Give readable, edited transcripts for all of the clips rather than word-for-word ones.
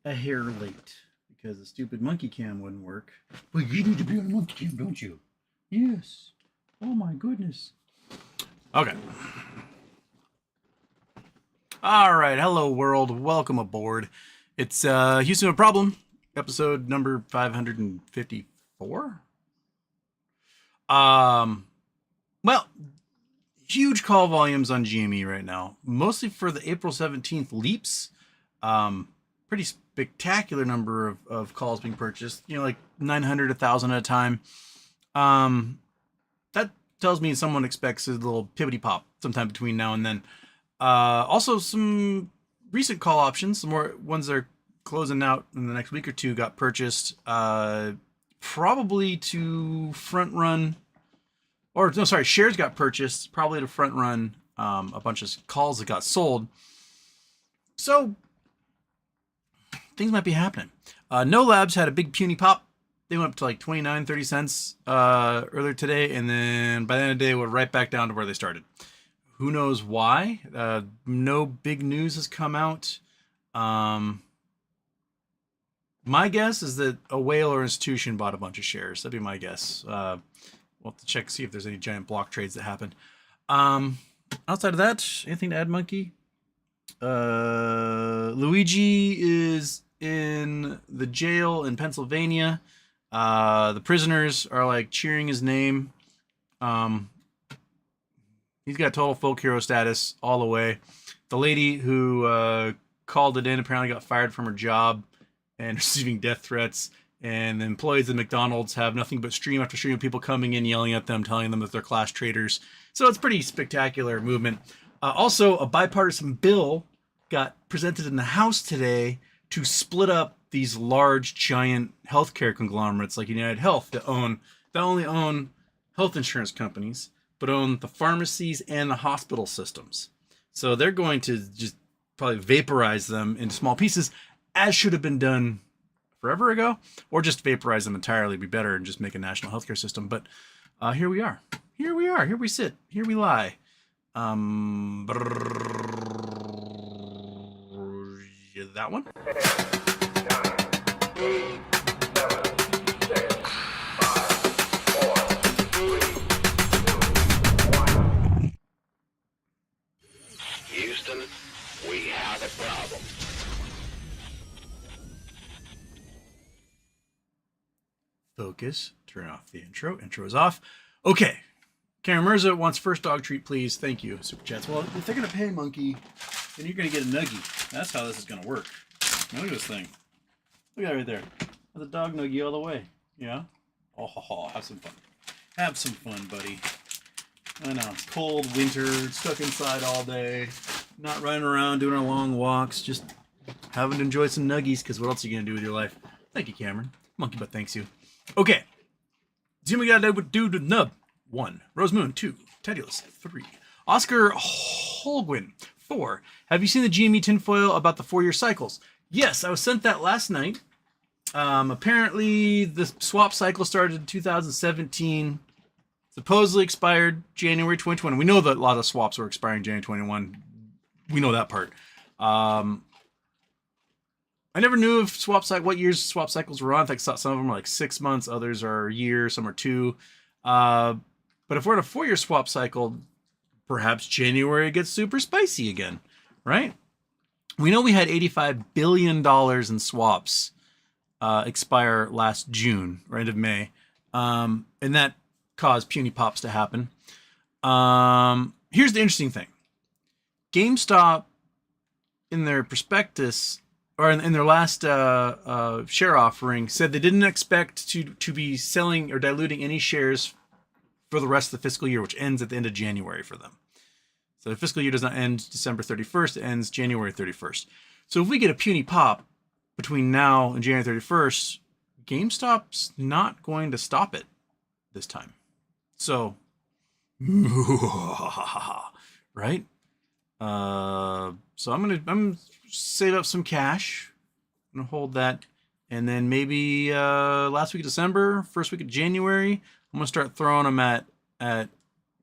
a hair late because the stupid monkey cam wouldn't work. But you need to be on the monkey cam, don't you? Yes. Oh my goodness. Okay. All right. Hello, world. Welcome aboard. It's Houston, a problem. Episode number 554. Well, huge call volumes on GME right now, mostly for the April 17th leaps. Pretty spectacular number of calls being purchased, like 900, 1,000 at a time. That tells me someone expects a little pivoty pop sometime between now and then. Also, some recent call options, some more ones that are closing out in the next week or two, got purchased, probably to front run, or no, sorry, shares got purchased, probably to front run a bunch of calls that got sold. So things might be happening. No Labs had a big puny pop. They went up to like 29, 30 cents earlier today, and then by the end of the day, we're right back down to where they started. Who knows why? No big news has come out. My guess is that a whale or institution bought a bunch of shares. That'd be my guess. We'll have to check, see if there's any giant block trades that happen. Outside of that, anything to add, Monkey? Luigi is in the jail in Pennsylvania. The prisoners are like cheering his name. He's got total folk hero status all the way. The lady who called it in apparently got fired from her job and receiving death threats. And the employees at McDonald's have nothing but stream after stream of people coming in, yelling at them, telling them that they're class traitors. So it's pretty spectacular movement. Also, a bipartisan bill got presented in the House today to split up these large, giant healthcare conglomerates like United Health that only own health insurance companies, but own the pharmacies and the hospital systems. So they're going to just probably vaporize them into small pieces, as should have been done forever ago, or just vaporize them entirely, be better, and just make a national healthcare system. But here we are. Here we are. Here we sit. Here we lie. That one? Houston, we have a problem. Focus. Turn off the intro. Intro is off. Okay. Karen Mirza wants first dog treat, please. Thank you, Super Chats. Well, if they're going to pay Monkey, then you're going to get a nuggie. That's how this is going to work. Now, look at this thing. Look at it right there. That's a dog nuggie all the way. Yeah? Oh, have some fun. Have some fun, buddy. I know. It's cold, winter, stuck inside all day, not running around doing our long walks, just having to enjoy some nuggies, because what else are you going to do with your life? Thank you, Cameron. Monkey Butt thanks you. Okay. Zoom, we got to do the nub. 1. Rose Moon. 2. Tedulus. 3. Oscar Holguin. 4. Have you seen the GME tinfoil about the 4-year cycles? Yes, I was sent that last night. Apparently, the swap cycle started in 2017. Supposedly expired January 2021. We know that a lot of swaps were expiring January 21. We know that part. I never knew if what years swap cycles were on. I think some of them are like 6 months, others are a year, some are 2. But if we're in a 4-year swap cycle, perhaps January gets super spicy again, right? We know we had $85 billion in swaps expire last June, or end of May. And that caused puny pops to happen. Here's the interesting thing. GameStop, in their prospectus, or in their last share offering, said they didn't expect to be selling or diluting any shares for the rest of the fiscal year, which ends at the end of January for them. So the fiscal year does not end December 31st, it ends January 31st. So if we get a puny pop between now and January 31st, GameStop's not going to stop it this time. So, right? So I'm gonna save up some cash. I'm gonna hold that, and then maybe last week of December, first week of January, I'm gonna start throwing them at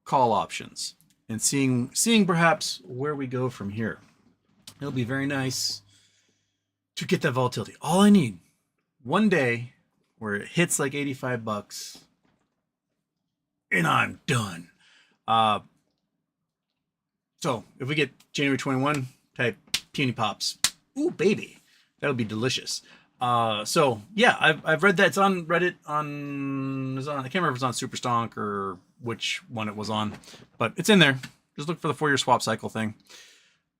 call options and seeing perhaps where we go from here. It'll be very nice to get that volatility. All I need, one day where it hits like $85 and I'm done. So if we get January 21 type puny pops, ooh baby, that would be delicious. So yeah, I've read that. It's on Reddit. I can't remember if it's on Superstonk or which one it was on, but it's in there. Just look for the 4-year swap cycle thing.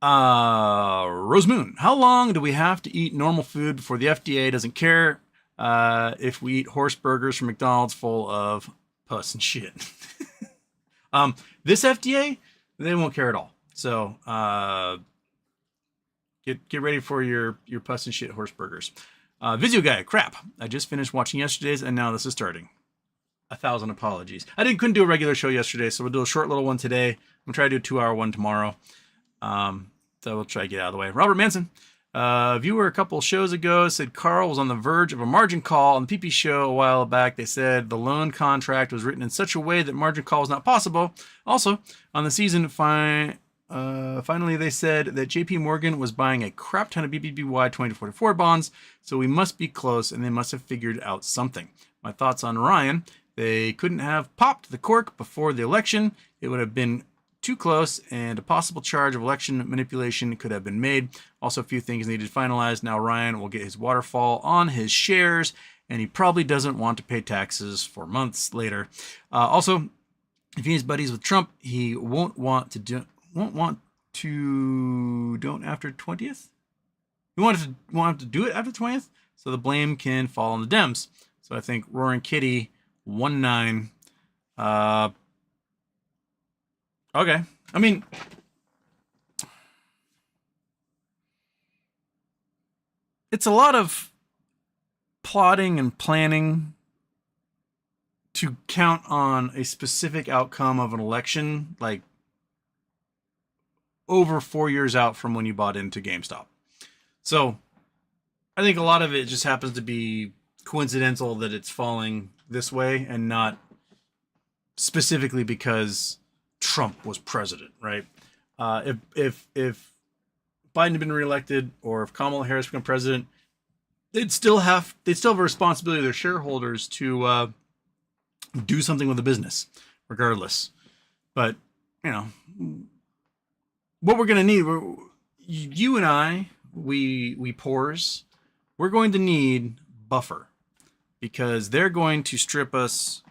Rose Moon, how long do we have to eat normal food before the FDA doesn't care if we eat horse burgers from McDonald's full of pus and shit? This FDA, they won't care at all. So get ready for your pus and shit horse burgers. Visio guy, crap. I just finished watching yesterday's and now this is starting. 1,000 apologies. Couldn't do a regular show yesterday, so we'll do a short little one today. I'm gonna try to do a 2-hour one tomorrow. So we'll try to get out of the way. Robert Manson, viewer a couple shows ago said Carl was on the verge of a margin call on the PP show a while back. They said the loan contract was written in such a way that margin call was not possible. Also, on the season, finally they said that JP Morgan was buying a crap ton of BBBY 2044 bonds, so we must be close and they must have figured out something. My thoughts on Ryan, they couldn't have popped the cork before the election. It would have been too close, and a possible charge of election manipulation could have been made. Also, a few things needed finalized. Now Ryan will get his waterfall on his shares, and he probably doesn't want to pay taxes for months later. Also, if he's buddies with Trump, he won't want to don't after 20th. He won't have to do it after 20th, so the blame can fall on the Dems. So I think Roaring Kitty 19. Okay. I mean, it's a lot of plotting and planning to count on a specific outcome of an election, like over 4 years out from when you bought into GameStop. So I think a lot of it just happens to be coincidental that it's falling this way and not specifically because Trump was president, right? If Biden had been reelected, or if Kamala Harris become president, they'd still have a responsibility to their shareholders to do something with the business, regardless. But you know what we're gonna need. You and I, we pores, we're going to need buffer because they're going to strip us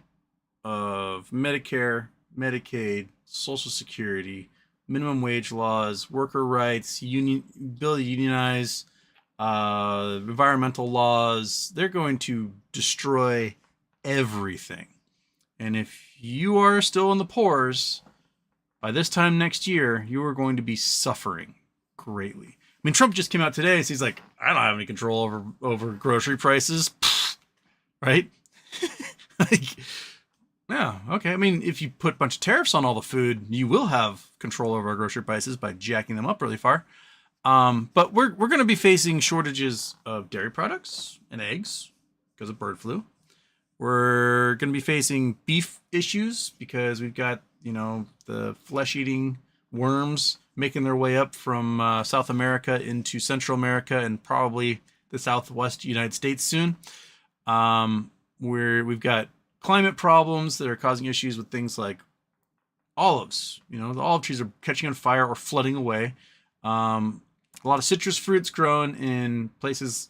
of Medicare, Medicaid, Social Security, minimum wage laws, worker rights, ability to unionize, environmental laws. They're going to destroy everything. And if you are still in the pores, by this time next year, you are going to be suffering greatly. I mean, Trump just came out today and he's like, I don't have any control over grocery prices. Right? Like, yeah, okay. I mean, if you put a bunch of tariffs on all the food, you will have control over our grocery prices by jacking them up really far. But we're going to be facing shortages of dairy products and eggs because of bird flu. We're going to be facing beef issues because we've got, the flesh-eating worms making their way up from South America into Central America and probably the Southwest United States soon. We've got climate problems that are causing issues with things like olives. The olive trees are catching on fire or flooding away. A lot of citrus fruits grown in places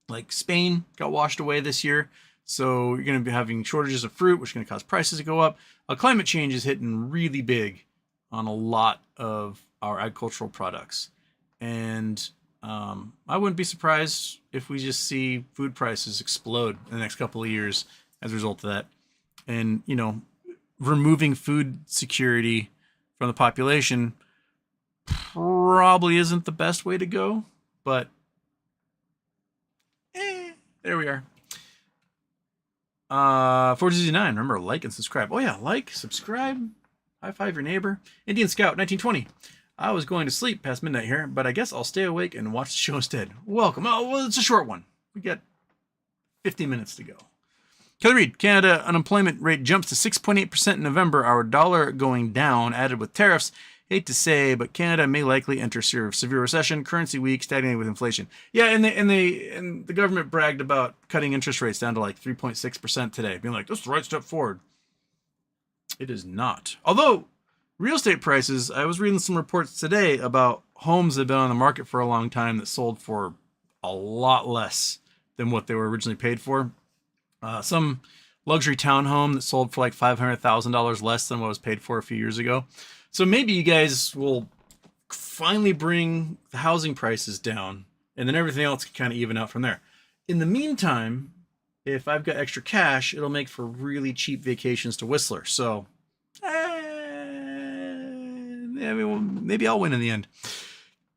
like Spain got washed away this year. So you're going to be having shortages of fruit, which is going to cause prices to go up. Climate change is hitting really big on a lot of our agricultural products. And I wouldn't be surprised if we just see food prices explode in the next couple of years as a result of that. And, removing food security from the population probably isn't the best way to go, but there we are. 469, remember, like and subscribe. Oh yeah, like, subscribe, high five your neighbor. Indian Scout 1920. I was going to sleep past midnight here, but I guess I'll stay awake and watch the show instead. Welcome. Oh, well, it's a short one. We got 50 minutes to go. Kelly Reed, Canada unemployment rate jumps to 6.8% in November. Our dollar going down, added with tariffs, Hate to say, but Canada may likely enter severe recession, currency weak, stagnating with inflation. Yeah, and the government bragged about cutting interest rates down to like 3.6% today, being like, that's the right step forward. It is not. Although real estate prices, I was reading some reports today about homes that have been on the market for a long time that sold for a lot less than what they were originally paid for. Some luxury townhome that sold for like $500,000 less than what was paid for a few years ago. So maybe you guys will finally bring the housing prices down, and then everything else can kind of even out from there. In the meantime, if I've got extra cash, it'll make for really cheap vacations to Whistler. So maybe I'll win in the end.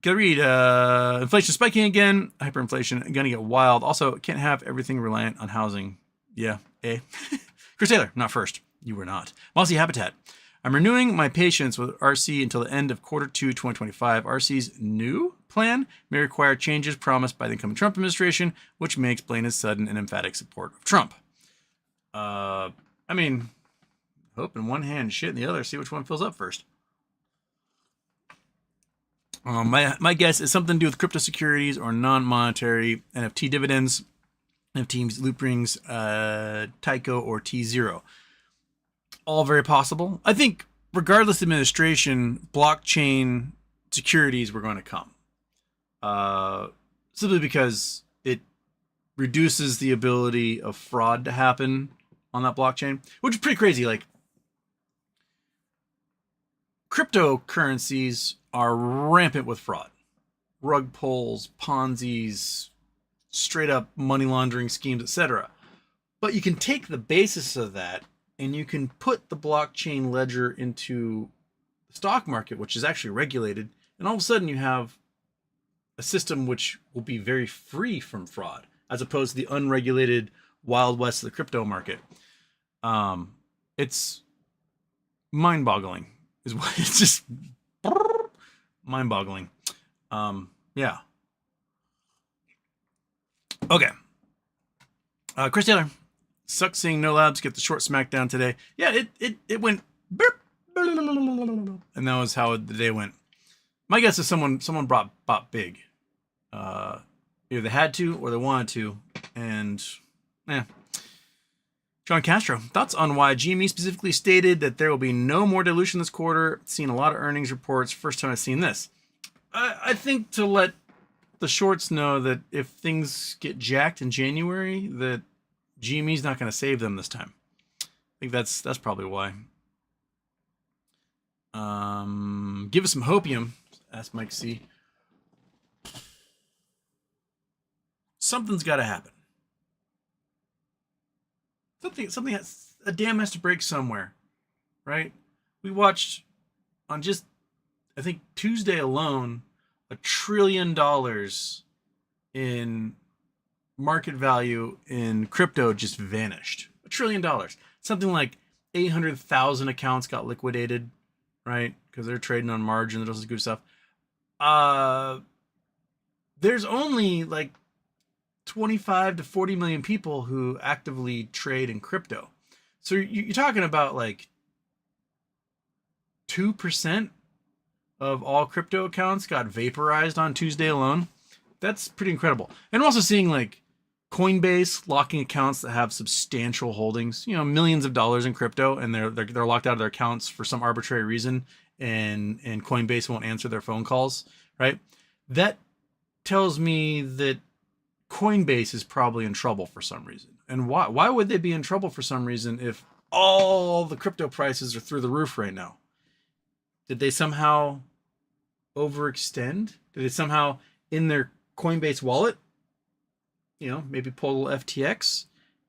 Gotta read. Inflation spiking again. Hyperinflation gonna get wild. Also, can't have everything reliant on housing. Yeah, Chris Taylor, not first. You were not. Mossy Habitat. I'm renewing my patience with RC until the end of Q2 2025. RC's new plan may require changes promised by the incoming Trump administration, which may explain his sudden and emphatic support of Trump. I mean, hope in one hand, shit in the other. See which one fills up first. My guess is something to do with crypto securities or non-monetary NFT dividends, NFTs, loop rings, Tyco, or T0. All very possible. I think regardless of administration, blockchain securities were going to come. Simply because it reduces the ability of fraud to happen on that blockchain, which is pretty crazy. Like, cryptocurrencies are rampant with fraud. Rug pulls, Ponzi's, straight up money laundering schemes, etc. But you can take the basis of that and you can put the blockchain ledger into the stock market, which is actually regulated, and all of a sudden you have a system which will be very free from fraud, as opposed to the unregulated wild west of the crypto market. It's mind-boggling. It's just mind-boggling. Yeah. Okay. Chris Taylor. Sucks seeing No Labs get the short smackdown today. Yeah, it went burp, and that was how the day went. My guess is someone bought big. Either they had to or they wanted to, and John Castro, thoughts on why GME specifically stated that there will be no more dilution this quarter. Seen a lot of earnings reports. First time I've seen this. I think to let the shorts know that if things get jacked in January, that GME's not going to save them this time. I think that's probably why. Give us some hopium, asked Mike C. Something's got to happen. Something has, a dam has to break somewhere, right? We watched on just, I think Tuesday alone, $1 trillion in market value in crypto just vanished. $1 trillion. Something like 800,000 accounts got liquidated, right? Because they're trading on margin and all this good stuff. There's only like 25 to 40 million people who actively trade in crypto. So you're talking about like 2% of all crypto accounts got vaporized on Tuesday alone. That's pretty incredible. And we're also seeing like Coinbase locking accounts that have substantial holdings, millions of dollars in crypto, and they're locked out of their accounts for some arbitrary reason, and Coinbase won't answer their phone calls, right? That tells me that Coinbase is probably in trouble for some reason. And why would they be in trouble for some reason if all the crypto prices are through the roof right now? Did they somehow overextend? Did they somehow, in their Coinbase wallet, maybe pull a little FTX?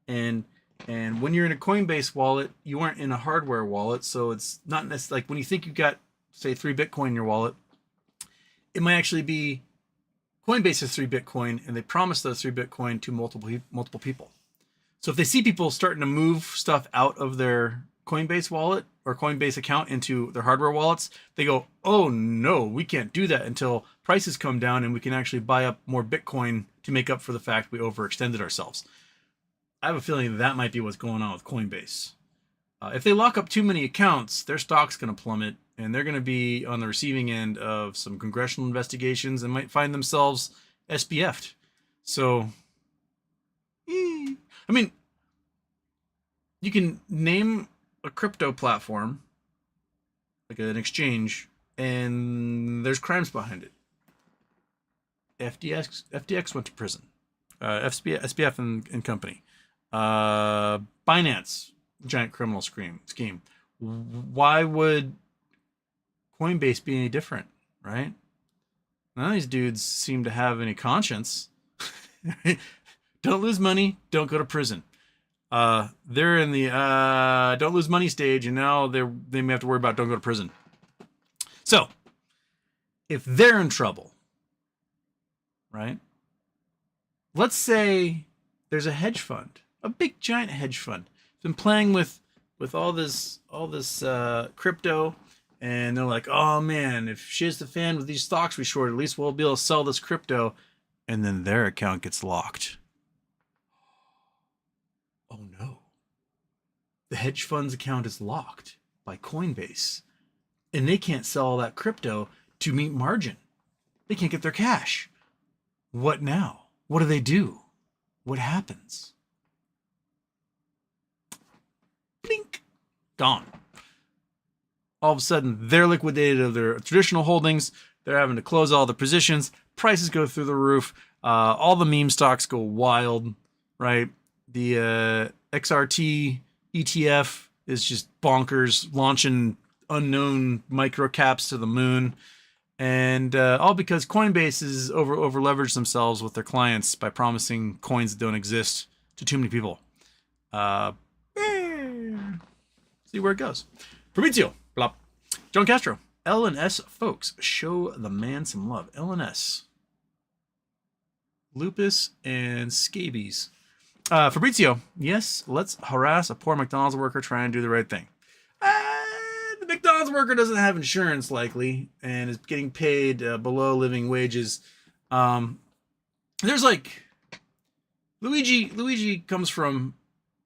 And when you're in a Coinbase wallet, you aren't in a hardware wallet, so it's not necessarily like when you think you've got, say, 3 Bitcoin in your wallet, it might actually be Coinbase has 3 Bitcoin, and they promise those 3 Bitcoin to multiple people. So if they see people starting to move stuff out of their Coinbase wallet or Coinbase account into their hardware wallets, they go, oh no, we can't do that until prices come down and we can actually buy up more Bitcoin to make up for the fact we overextended ourselves. I have a feeling that might be what's going on with Coinbase. If they lock up too many accounts, their stock's going to plummet, and they're going to be on the receiving end of some congressional investigations and might find themselves SBF'd. So, I mean, you can name a crypto platform, like an exchange, and there's crimes behind it. FTX went to prison. SBF and company. Binance, giant criminal scheme. Why would Coinbase be any different, right? None of these dudes seem to have any conscience. Don't lose money, don't go to prison. They're in the don't lose money stage, and now they may have to worry about don't go to prison. So, if they're in trouble, right? Let's say there's a hedge fund, a big giant hedge fund, been playing with all this crypto, and they're like, oh man, if shit's the fan with these stocks we short, at least we'll be able to sell this crypto, and then their account gets locked. Oh no. The hedge fund's account is locked by Coinbase, and they can't sell all that crypto to meet margin. They can't get their cash. What now? What do they do? What happens? Blink. Gone. All of a sudden, they're liquidated of their traditional holdings. They're having to close all the positions. Prices go through the roof. All the meme stocks go wild, right? The XRT ETF is just bonkers, launching unknown micro caps to the moon. And all because Coinbase has over leveraged themselves with their clients by promising coins that don't exist to too many people. See where it goes. Fabrizio, blop. John Castro, L&S folks, show the man some love. L&S. Lupus and scabies. Fabrizio, yes, let's harass a poor McDonald's worker trying to do the right thing. The McDonald's worker doesn't have insurance, likely, and is getting paid below living wages. There's like Luigi comes from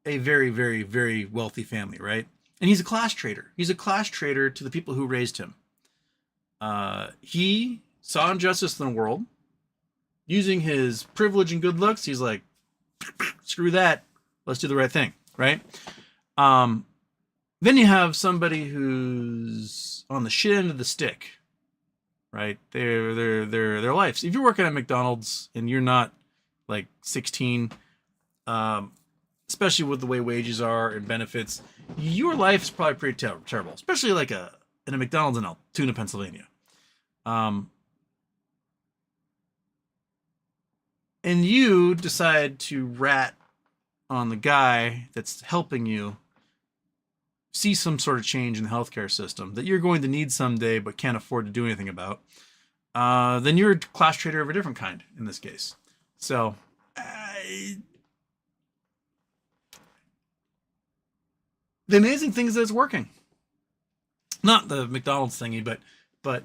a very, very, very wealthy family, right? And he's a class trader. He's a class trader to the people who raised him. He saw injustice in the world. Using his privilege and good looks, he's like, screw that. Let's do the right thing, right? Then you have somebody who's on the shit end of the stick, right? Their lives. If you're working at McDonald's and you're not like 16, especially with the way wages are and benefits, your life is probably pretty terrible, especially like in a McDonald's in Altoona, Pennsylvania. And you decide to rat on the guy that's helping you see some sort of change in the healthcare system that you're going to need someday but can't afford to do anything about, then you're a class trader of a different kind in this case. So, the amazing thing is that it's working. Not the McDonald's thingy, but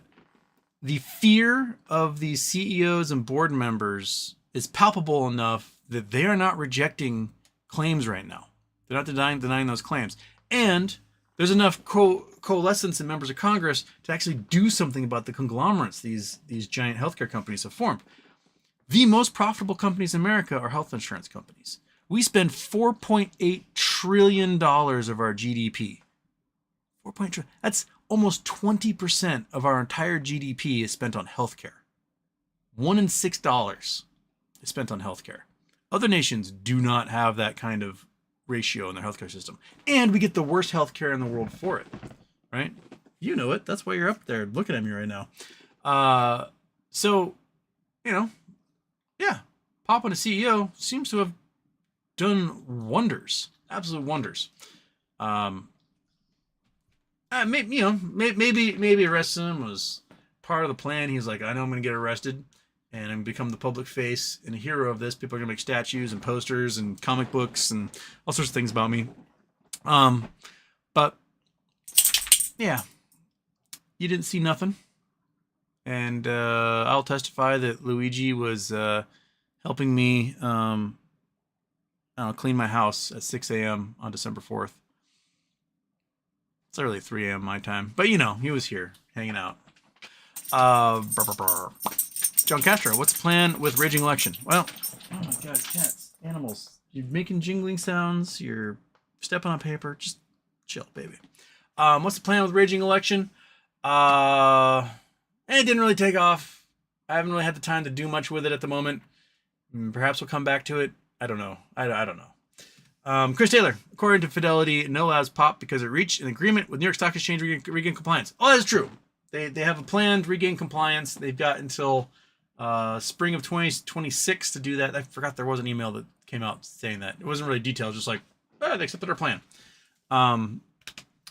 the fear of these CEOs and board members is palpable enough that they are not rejecting claims right now. They're not denying those claims. And there's enough coalescence in members of Congress to actually do something about the conglomerates these giant healthcare companies have formed. The most profitable companies in America are health insurance companies. We spend $4.8 trillion of our GDP. 4.8 trillion. That's almost 20% of our entire GDP is spent on healthcare. $1 in $6 is spent on healthcare. Other nations do not have that kind of ratio in their healthcare system. And we get the worst healthcare in the world for it, right? You know it. That's why you're up there looking at me right now. So, yeah, Pop and a CEO seems to have done wonders, absolute wonders. Maybe arresting him was part of the plan. He's like, I know I'm going to get arrested, and I'm going to become the public face and a hero of this. People are going to make statues and posters and comic books and all sorts of things about me. But yeah, you didn't see nothing. And I'll testify that Luigi was helping me clean my house at 6 a.m. on December 4th. It's early 3 a.m. my time. But, you know, he was here hanging out. John Castro, what's the plan with raging election? Well, oh my god, cats, animals. You're making jingling sounds. You're stepping on paper. Just chill, baby. What's the plan with raging election? It didn't really take off. I haven't really had the time to do much with it at the moment. Perhaps we'll come back to it. I don't know. I don't know. Chris Taylor, according to Fidelity, no labs popped because it reached an agreement with New York Stock Exchange to regain compliance. Oh, that's true. They have a plan to regain compliance. They've got until spring of 2026 to do that. I forgot there was an email that came out saying that. It wasn't really detailed, just like, oh, they accepted our plan.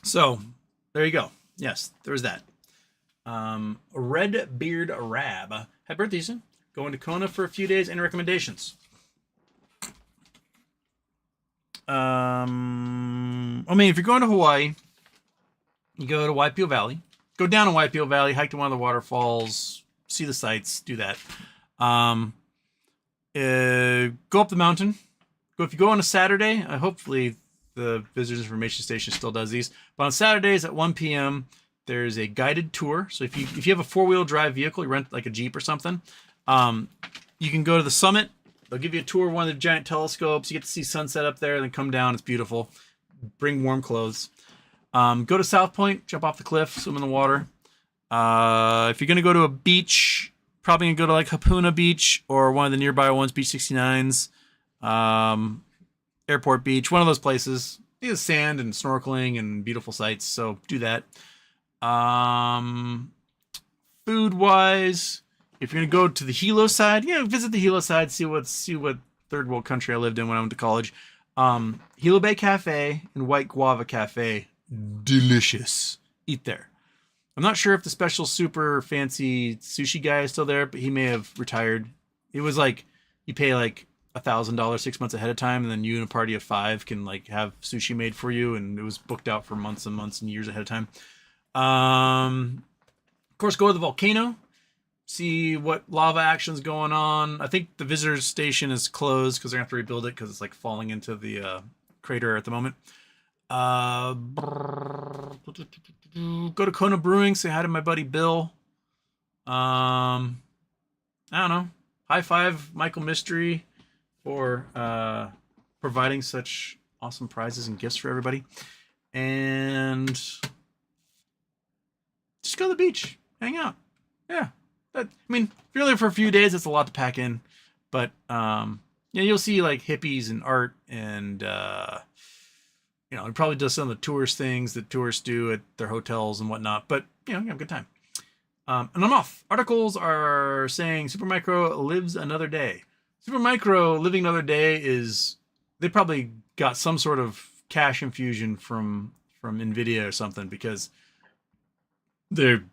So there you go. Yes, there was that. Red Beard Rab. Happy birthday, Ethan. Going to Kona for a few days. Any recommendations? I mean, if you're going to Hawaii, you go to Waipio Valley. Go down to Waipio Valley, hike to one of the waterfalls, see the sights, do that. Go up the mountain. If you go on a Saturday, hopefully the Visitors Information Station still does these. But on Saturdays at 1 p.m., there's a guided tour. So if you have a 4-wheel drive vehicle, you rent like a Jeep or something, you can go to the summit. They'll give you a tour of one of the giant telescopes. You get to see sunset up there, and then come down. It's beautiful. Bring warm clothes. Go to South Point, jump off the cliff, swim in the water. If you're going to go to a beach, probably going to go to like Hapuna Beach or one of the nearby ones, Beach 69s, Airport Beach, one of those places. There's sand and snorkeling and beautiful sights, so do that. Food-wise, if you're going to go to the Hilo side, visit the Hilo side, see what third world country I lived in when I went to college. Hilo Bay Cafe and White Guava Cafe, delicious. Eat there. I'm not sure if the special super fancy sushi guy is still there, but he may have retired. It was like you pay like $1,000 6 months ahead of time, and then you and a party of 5 can like have sushi made for you, and it was booked out for months and months and years ahead of time. Of course, go to the volcano, see what lava action's going on. I think the visitors station is closed because they're gonna have to rebuild it because it's like falling into the crater at the moment. Go to Kona Brewing, say hi to my buddy Bill. I don't know. High five Michael Mystery for providing such awesome prizes and gifts for everybody. And just go to the beach, hang out. Yeah. I mean, if you're there for a few days, it's a lot to pack in. But you'll see like hippies and art and it probably does some of the tourist things that tourists do at their hotels and whatnot. But you have a good time. And I'm off. Articles are saying Supermicro lives another day. Supermicro living another day is they probably got some sort of cash infusion from Nvidia or something, because they're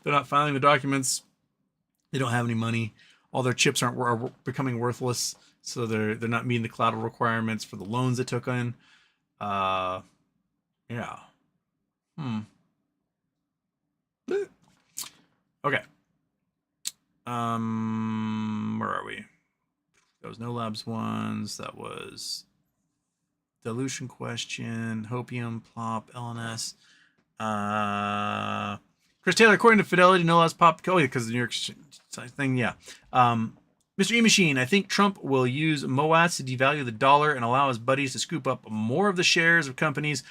not filing the documents. They don't have any money. All their chips are becoming worthless, so they're not meeting the collateral requirements for the loans they took in. Yeah. Okay. Where are we? That was No Labs ones. That was dilution question, Hopium, Plop, LNS. Chris Taylor, according to Fidelity, No Labs popped. Oh, yeah, because of the New York thing. Yeah. Mr. E Machine, I think Trump will use MOATs to devalue the dollar and allow his buddies to scoop up more of the shares of companies.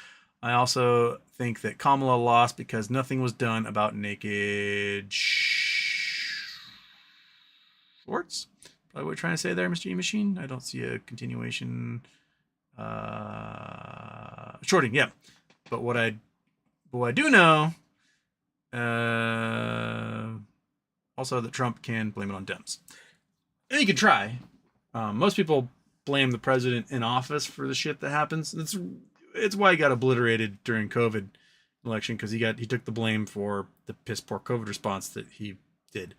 I also think that Kamala lost because nothing was done about naked shorts. Probably what you're trying to say there, Mr. E Machine. I don't see a continuation. Shorting, yeah. But what I do know, also that Trump can blame it on Dems. And he can try. Most people blame the president in office for the shit that happens. It's why he got obliterated during COVID election, because he took the blame for the piss poor COVID response that he did.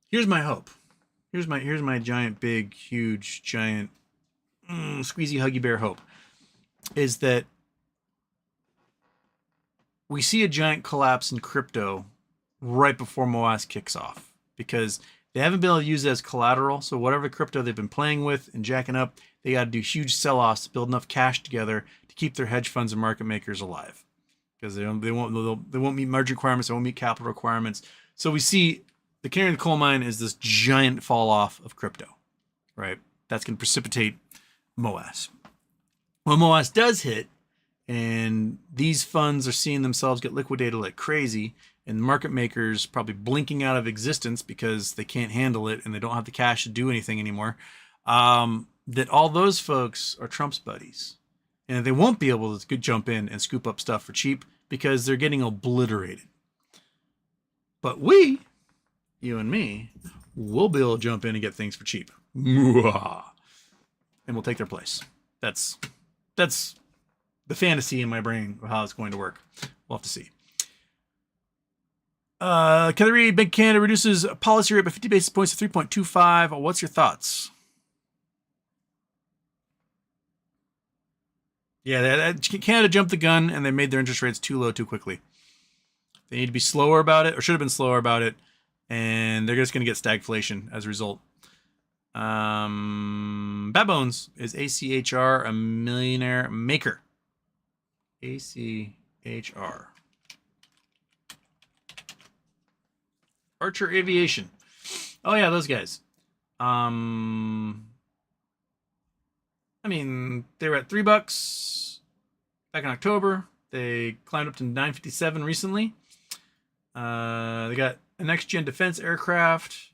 Here's my hope. Here's my giant, big, huge, giant, squeezy, huggy bear hope, is that we see a giant collapse in crypto right before MOAS kicks off, because They haven't been able to use it as collateral. So whatever crypto they've been playing with and jacking up, they got to do huge sell-offs to build enough cash together to keep their hedge funds and market makers alive, because they won't meet margin requirements, they won't meet capital requirements. So we see the canary in the coal mine is this giant fall off of crypto, right? That's going to precipitate MOAS. When MOAS does hit, and these funds are seeing themselves get liquidated like crazy, and market makers probably blinking out of existence because they can't handle it and they don't have the cash to do anything anymore, that all those folks are Trump's buddies. And they won't be able to jump in and scoop up stuff for cheap because they're getting obliterated. But we, you and me, will be able to jump in and get things for cheap. And we'll take their place. That's the fantasy in my brain of how it's going to work. We'll have to see. Kelly Reed, Big Canada reduces policy rate by 50 basis points to 3.25. What's your thoughts? Yeah, Canada jumped the gun and they made their interest rates too low too quickly. They need to be slower about it, or should have been slower about it, and they're just going to get stagflation as a result. Bad Bones, is ACHR a millionaire maker? ACHR. Archer Aviation. Oh yeah, those guys. I mean, they were at $3 back in October. They climbed up to $9.57 recently. They got a next-gen defense aircraft.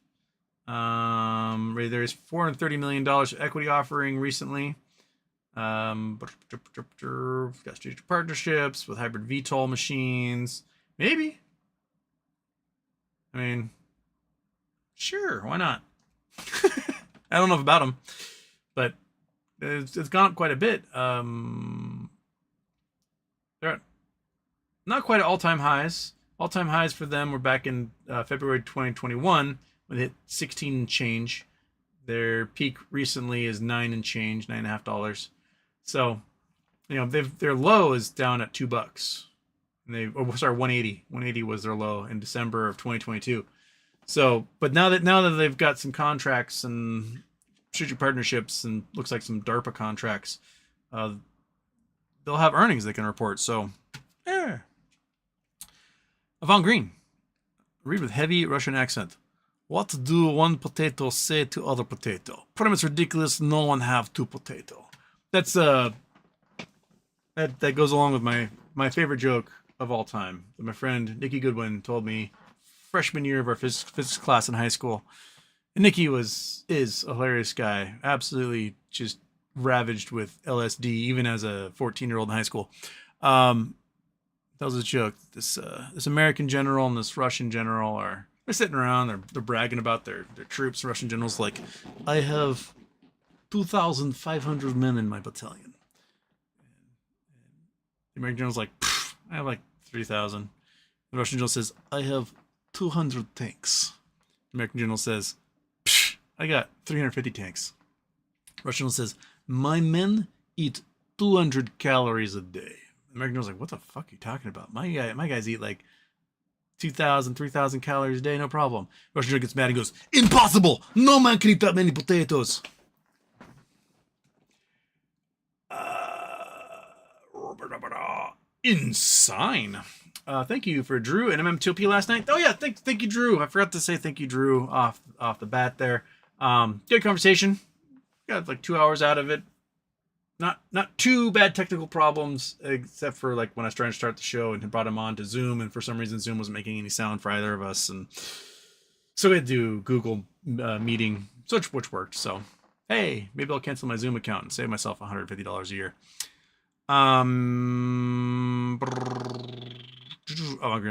There's $430 million equity offering recently. Got strategic partnerships with hybrid VTOL machines. Maybe. I mean, sure, why not? I don't know about them, but it's gone up quite a bit. They're at not quite at all-time highs. All-time highs for them were back in February 2021 when they hit 16 and change. Their peak recently is $9.5. So, you know, their low is down at $2. And 180. 180 was their low in December of 2022. So, but now that they've got some contracts and strategic partnerships and looks like some DARPA contracts, they'll have earnings they can report. So, yeah. Avant Green, read with heavy Russian accent. What do one potato say to other potato? Premise ridiculous. No one have two potato. That's that goes along with my favorite joke of all time that my friend Nikki Goodwin told me freshman year of our physics class in high school. And Nikki is a hilarious guy, absolutely just ravaged with LSD even as a 14-year-old in high school. That was a joke. This American general and this Russian general they're sitting around, they're bragging about their troops. The Russian general's like, I have 2,500 men in my battalion. The American general's like, I have like 3,000. The Russian general says, I have 200 tanks. The American general says, I got 350 tanks. The Russian general says, my men eat 200 calories a day. The American general's like, what the fuck are you talking about? My guys eat like 2,000, 3,000 calories a day, no problem. The Russian general gets mad and goes, impossible! No man can eat that many potatoes. Insane. Thank you for Drew and MM2P last night. Oh yeah, thank you, Drew. I forgot to say thank you, Drew, off the bat there. Good conversation. Got like 2 hours out of it. Not too bad technical problems, except for like when I was trying to start the show and brought him on to Zoom, and for some reason Zoom wasn't making any sound for either of us, and so we had to do Google meeting, which worked. So hey, maybe I'll cancel my Zoom account and save myself $150 a year. I'm gonna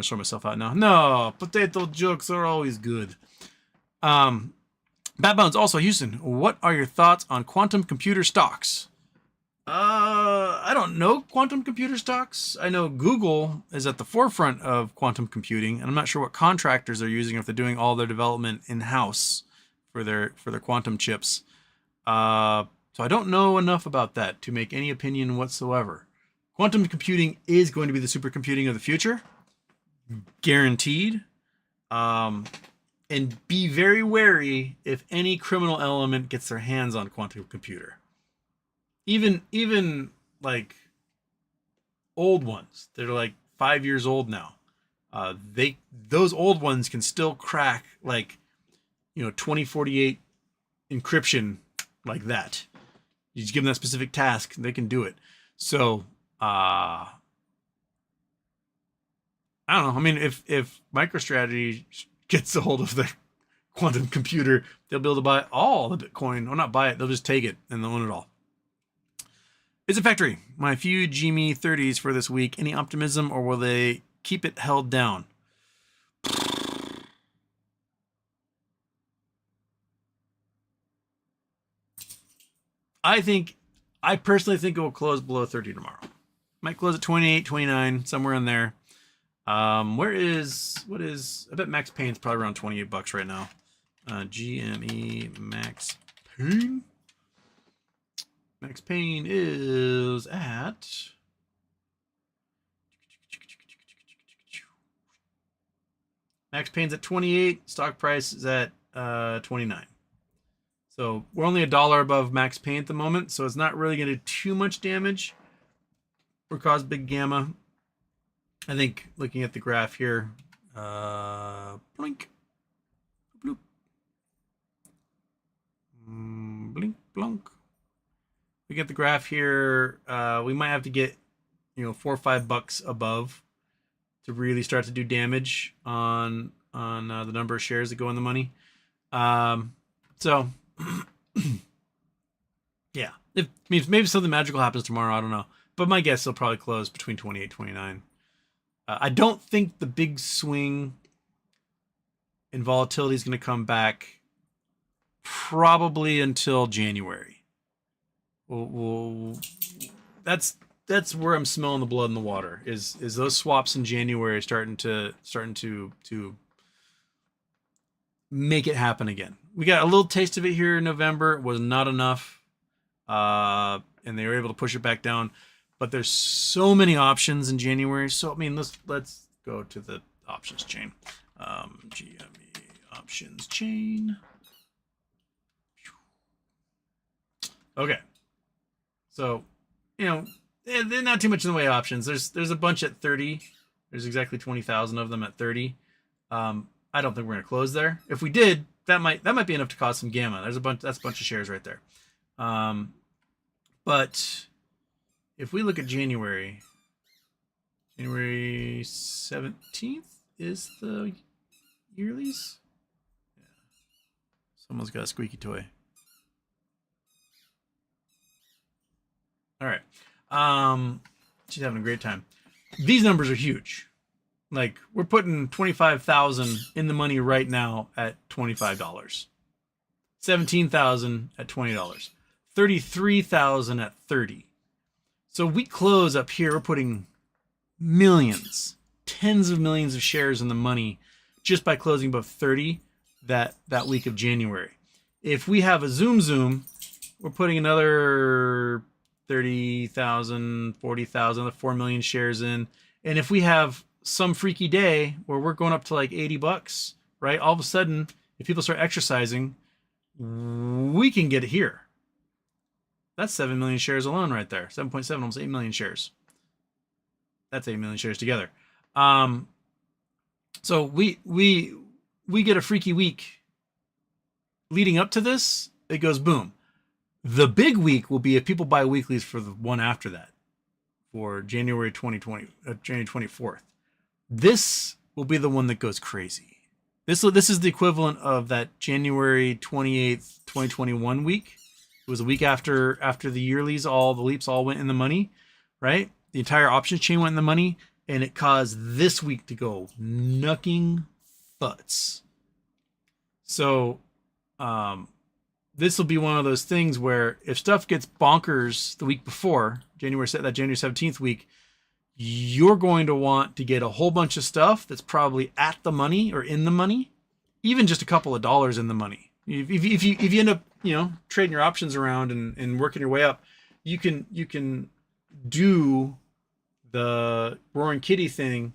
throw myself out now. No, potato jokes are always good. Bad Bones, also Houston, what are your thoughts on quantum computer stocks? I don't know quantum computer stocks. I know Google is at the forefront of quantum computing, and I'm not sure what contractors they're using, if they're doing all their development in-house for their quantum chips. So I don't know enough about that to make any opinion whatsoever. Quantum computing is going to be the supercomputing of the future. Guaranteed. And be very wary if any criminal element gets their hands on quantum computer. Even like old ones that are like 5 years old now. Those old ones can still crack like 2048 encryption like that. You just give them that specific task, they can do it. So I don't know. I mean, if MicroStrategy gets a hold of the quantum computer, they'll be able to buy all the Bitcoin. Or not buy it, they'll just take it and they'll own it all. Is it factory? My few GME 30s for this week. Any optimism, or will they keep it held down? I personally think it will close below 30 tomorrow. Might close at 28, 29, somewhere in there. I bet Max Payne's probably around $28 right now. GME Max Payne. Max Payne is at Max Payne's at 28. Stock price is at 29. So we're only $1 above Max Payne at the moment, so it's not really going to do too much damage or cause big gamma. I think looking at the graph here, blink, bloop, blink, blunk. We get the graph here. We might have to get, $4 or $5 above to really start to do damage on the number of shares that go in the money. So yeah, if maybe something magical happens tomorrow, I don't know. But my guess it'll probably close between 28 and 29. I don't think the big swing in volatility is going to come back probably until January. That's where I'm smelling the blood in the water. Is those swaps in January starting to make it happen again? We got a little taste of it here in November. It was not enough, and they were able to push it back down. But there's so many options in January. So I mean, let's go to the options chain. GME options chain. Okay. So, they're not too much in the way of options. There's a bunch at 30. There's exactly 20,000 of them at 30. I don't think we're gonna close there. If we did, that might be enough to cause some gamma. That's a bunch of shares right there. But if we look at January 17th is the yearlies. Yeah. Someone's got a squeaky toy. All right. She's having a great time. These numbers are huge. Like, we're putting 25,000 in the money right now at $25. 17,000 at $20. 33,000 at 30. So we close up here, we're putting millions, tens of millions of shares in the money just by closing above 30 that week of January. If we have a zoom, we're putting another 30,000, 40,000, 4 million shares in. And if we have some freaky day where we're going up to like $80, right? All of a sudden, if people start exercising, we can get it here. That's 7 million shares alone right there. 7.7, almost 8 million shares. That's 8 million shares together. So we get a freaky week leading up to this. It goes boom. The big week will be if people buy weeklies for the one after that, for January 2020, January 24th. This will be the one that goes crazy. This is the equivalent of that January 28th, 2021 week. It was a week after the yearlies, all the leaps all went in the money, right? The entire options chain went in the money, and it caused this week to go knucking butts. So, this will be one of those things where if stuff gets bonkers the week before, January 17th week, you're going to want to get a whole bunch of stuff that's probably at the money or in the money, even just a couple of dollars in the money. If you end up, trading your options around and working your way up, you can do the Roaring Kitty thing,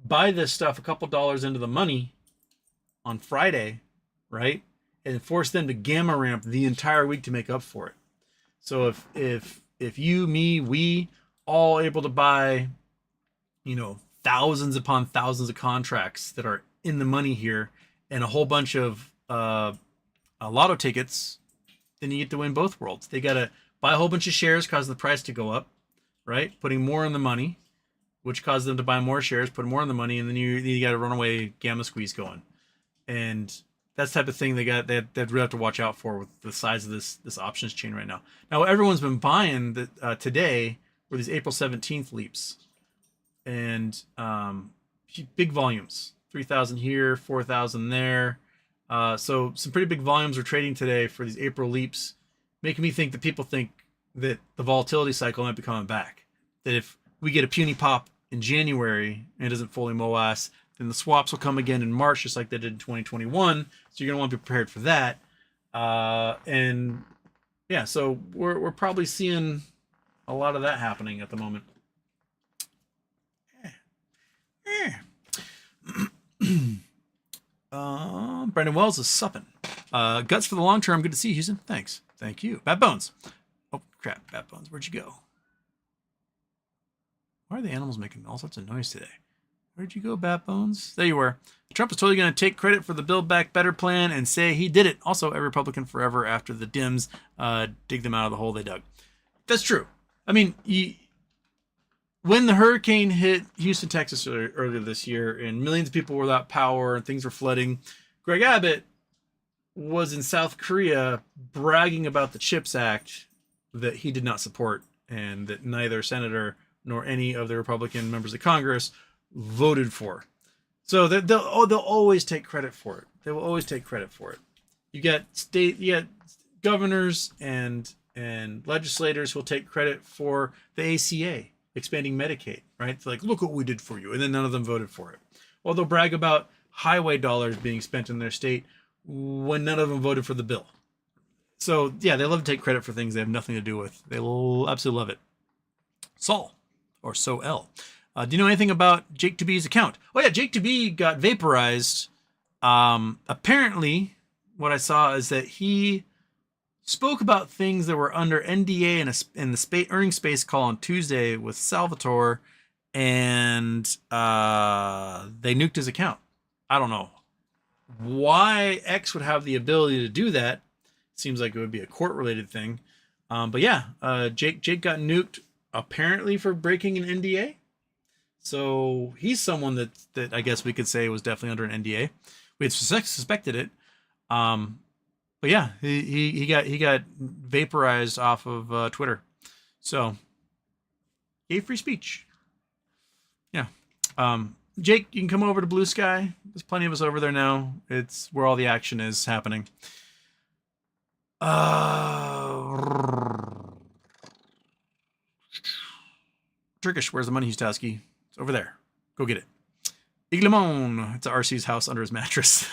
buy this stuff a couple dollars into the money on Friday, right? And force them to gamma ramp the entire week to make up for it. So if you, me, we all able to buy, thousands upon thousands of contracts that are in the money here, and a whole bunch of lotto tickets, then you get to win both worlds. They got to buy a whole bunch of shares, cause the price to go up, right? Putting more in the money, which causes them to buy more shares, put more in the money, and then you got a runaway gamma squeeze going. And that's the type of thing they'd really have to watch out for with the size of this options chain right now. Now everyone's been buying that today were these April 17th leaps, and big volumes, 3,000 here, 4,000 there. So some pretty big volumes are trading today for these April leaps, making me think that people think that the volatility cycle might be coming back. That if we get a puny pop in January and it doesn't fully MOAS, then the swaps will come again in March, just like they did in 2021. So you're going to want to be prepared for that. And yeah, so we're probably seeing a lot of that happening at the moment. Brandon Wells is supping. Guts for the long term. Good to see you, Houston. Thanks. Thank you. Bat Bones. Oh, crap. Bat Bones. Where'd you go? Why are the animals making all sorts of noise today? Where'd you go, Bat Bones? There you were. Trump is totally going to take credit for the Build Back Better plan and say he did it. Also, a Republican forever after the Dems dig them out of the hole they dug. That's true. I mean, when the hurricane hit Houston, Texas earlier this year, and millions of people were without power and things were flooding, Greg Abbott was in South Korea bragging about the CHIPS Act that he did not support, and that neither senator nor any of the Republican members of Congress voted for. So they'll always take credit for it. They will always take credit for it. You got governors and legislators who will take credit for the ACA expanding Medicaid, right? It's like, look what we did for you, and then none of them voted for it. Or they'll brag about highway dollars being spent in their state when none of them voted for the bill. So yeah, they love to take credit for things they have nothing to do with. They will absolutely love it. Saul, or So L. Do you know anything about Jake 2B's account? Oh yeah, Jake 2B got vaporized. Apparently, what I saw is that he spoke about things that were under NDA in the earnings space call on Tuesday with Salvatore, and they nuked his account. I don't know why X would have the ability to do that. Seems like it would be a court-related thing. But yeah, Jake got nuked apparently for breaking an NDA. So he's someone that I guess we could say was definitely under an NDA. We had suspected it. But yeah, he got vaporized off of Twitter. So gave free speech. Yeah. Jake, you can come over to Blue Sky. There's plenty of us over there now. It's where all the action is happening. Turkish, where's the money, Hustowski? It's over there. Go get it. Iglemon. It's RC's house under his mattress.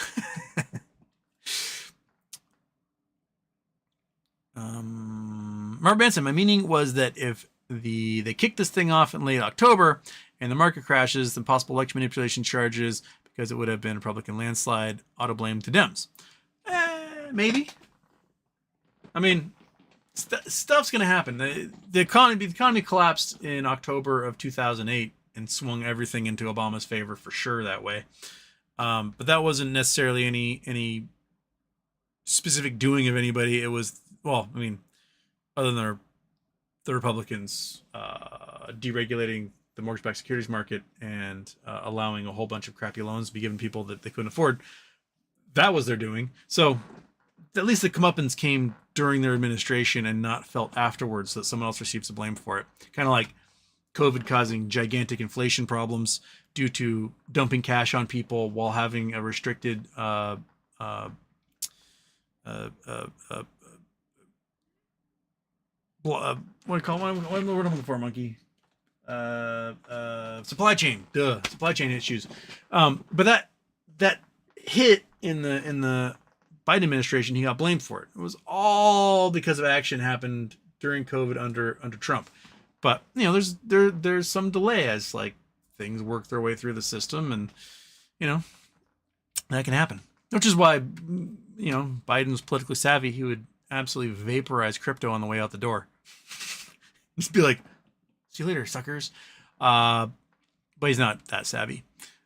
Mark Benson, my meaning was that if they kick this thing off in late October and the market crashes, then possible election manipulation charges, because it would have been a Republican landslide, auto blame to Dems. Maybe. I mean, stuff's going to happen. The economy collapsed in October of 2008 and swung everything into Obama's favor for sure that way. But that wasn't necessarily any specific doing of anybody. It was, well, I mean, other than the Republicans deregulating the mortgage-backed securities market and allowing a whole bunch of crappy loans to be given people that they couldn't afford. That was their doing. So at least the comeuppance came during their administration and not felt afterwards, so that someone else receives the blame for it. Kind of like COVID causing gigantic inflation problems due to dumping cash on people while having a restricted what do you call it? What am I looking for, monkey? Supply chain. Supply chain issues. But that hit in the Biden administration, he got blamed for it. It was all because of action happened during COVID under Trump. But you know, there's some delay as like things work their way through the system, and you know that can happen. Which is why, Biden's politically savvy. He would absolutely vaporize crypto on the way out the door. Just be like, see you later, suckers. But he's not that savvy.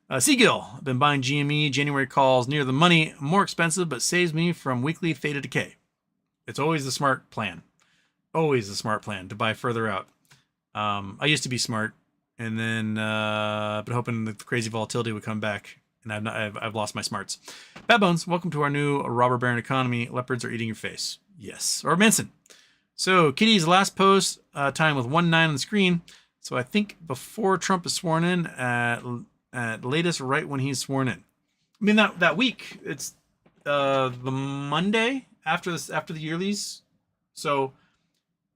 Seagill, I've been buying GME. January calls near the money, more expensive, but saves me from weekly theta decay. It's always the smart plan. Always the smart plan to buy further out. I used to be smart, and then been hoping that the crazy volatility would come back, and I've lost my smarts. Bad Bones, welcome to our new robber baron economy. Leopards are eating your face. Yes. Or Benson. So Kitty's last post time with 1-9 on the screen. So I think before Trump is sworn in, at latest right when he's sworn in. I mean that week. It's the Monday after the yearlies. So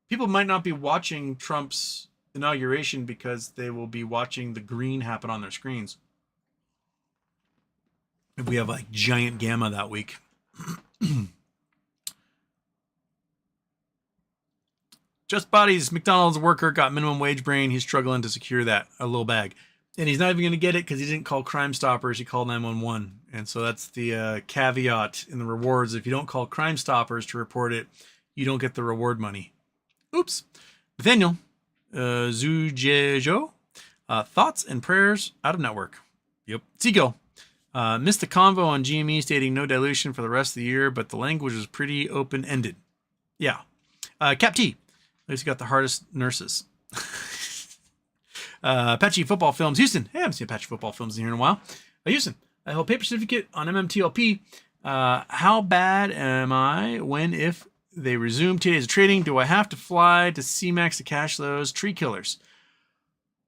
people might not be watching Trump's inauguration because they will be watching the green happen on their screens. If we have like giant gamma that week. Just Bodies, McDonald's worker got minimum wage brain. He's struggling to secure that, a little bag. And he's not even going to get it because he didn't call Crime Stoppers. He called 911. And so that's the caveat in the rewards. If you don't call Crime Stoppers to report it, you don't get the reward money. Oops. Nathaniel, Zujejo, thoughts and prayers out of network. Yep. Seagull, missed the convo on GME stating no dilution for the rest of the year, but the language was pretty open-ended. Yeah. Cap T, at least you got the hardest nurses. Apache Football Films, Houston. Hey, I haven't seen Apache Football Films in here in a while. Houston, I hold paper certificate on MMTLP. How bad am I when, if they resume 2 days of trading, do I have to fly to CMAX to cash those tree killers?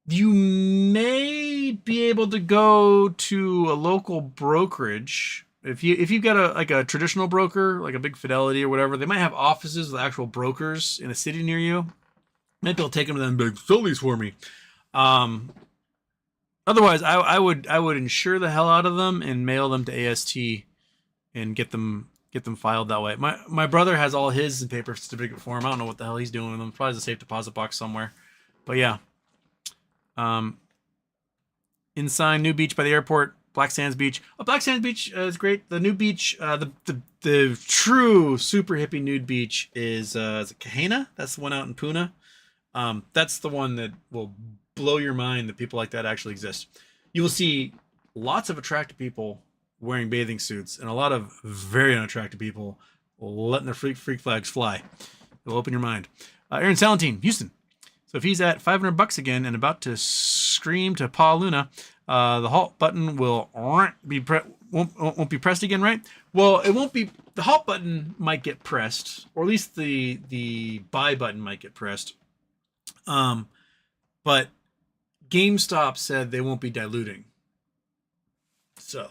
You may be able to go to a local brokerage. If you've got a traditional broker, like a Big Fidelity or whatever, they might have offices with actual brokers in a city near you. Maybe they'll take them to them and be like, sell these for me. Otherwise, I would insure the hell out of them and mail them to AST and get them filed that way. My brother has all his in paper certificate form. I don't know what the hell he's doing with them. Probably a safe deposit box somewhere. But yeah. Ensign, New Beach by the airport, Black Sands Beach. Oh, Black Sands Beach is great. The new beach, the true super hippie nude beach is it Kahana? That's the one out in Puna. That's the one that will blow your mind that people like that actually exist. You will see lots of attractive people wearing bathing suits and a lot of very unattractive people letting their freak flags fly. It'll open your mind. Aaron Salentine, Houston. So if he's at $500 again and about to scream to Pa Luna, the halt button will won't be pressed again, right? Well, it won't be. The halt button might get pressed, or at least the buy button might get pressed. But GameStop said they won't be diluting. So,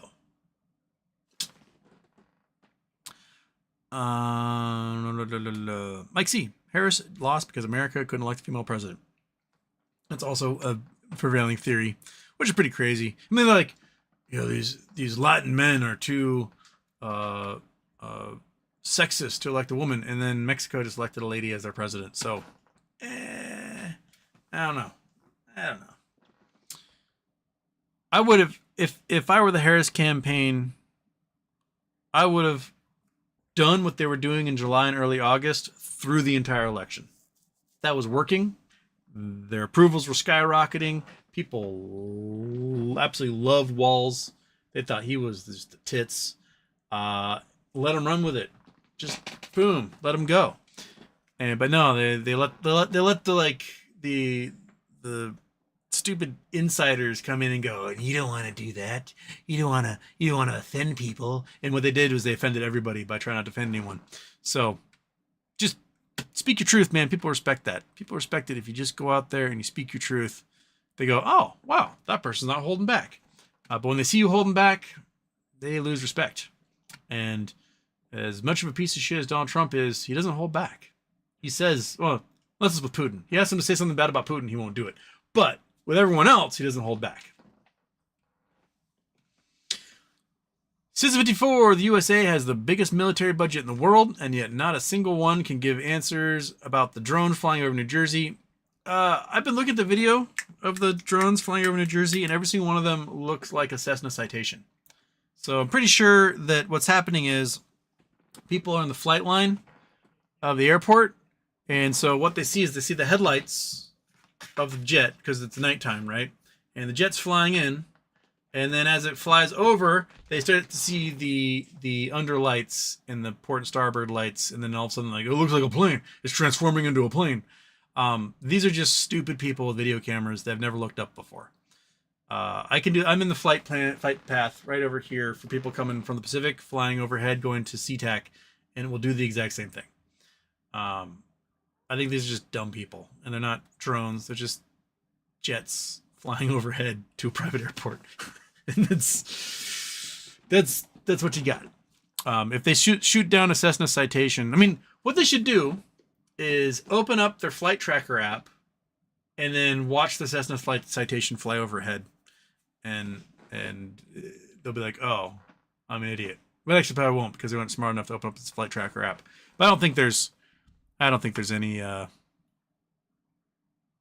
Mike C. Harris lost because America couldn't elect a female president. That's also a prevailing theory, which is pretty crazy. I mean, like, these Latin men are too sexist to elect a woman, and then Mexico just elected a lady as their president. So, I don't know. I would have, if I were the Harris campaign, I would have done what they were doing in July and early August through the entire election. That was working. Their approvals were skyrocketing. People absolutely loved Walz. They thought he was just the tits. Let him run with it. Just boom, let him go. But no, they let the stupid insiders come in and go, you don't want to do that. You don't want to offend people. And what they did was they offended everybody by trying not to offend anyone. So just speak your truth, man. People respect that. People respect it if you just go out there and you speak your truth. They go, oh, wow, that person's not holding back. But when they see you holding back, they lose respect. And as much of a piece of shit as Donald Trump is, he doesn't hold back. He says, well, unless it's with Putin. He asks him to say something bad about Putin, he won't do it. But with everyone else, he doesn't hold back. Sis54, the USA has the biggest military budget in the world, and yet not a single one can give answers about the drones flying over New Jersey. I've been looking at the video of the drones flying over New Jersey, and every single one of them looks like a Cessna Citation. So I'm pretty sure that what's happening is people are on the flight line of the airport, and so what they see is they see the headlights of the jet because it's nighttime, right? And the jet's flying in, and then as it flies over, they start to see the under lights and the port and starboard lights, and then all of a sudden, like, it looks like a plane. It's transforming into a plane. These are just stupid people with video cameras that have never looked up before. I'm in the flight path right over here for people coming from the Pacific, flying overhead, going to SeaTac, and it will do the exact same thing. I think these are just dumb people, and they're not drones. They're just jets flying overhead to a private airport. And that's what you got. If they shoot down a Cessna Citation, I mean, what they should do is open up their flight tracker app and then watch the Cessna Flight Citation fly overhead, and they'll be like, "Oh, I'm an idiot." But actually, probably won't, because they weren't smart enough to open up this flight tracker app. But I don't think there's any of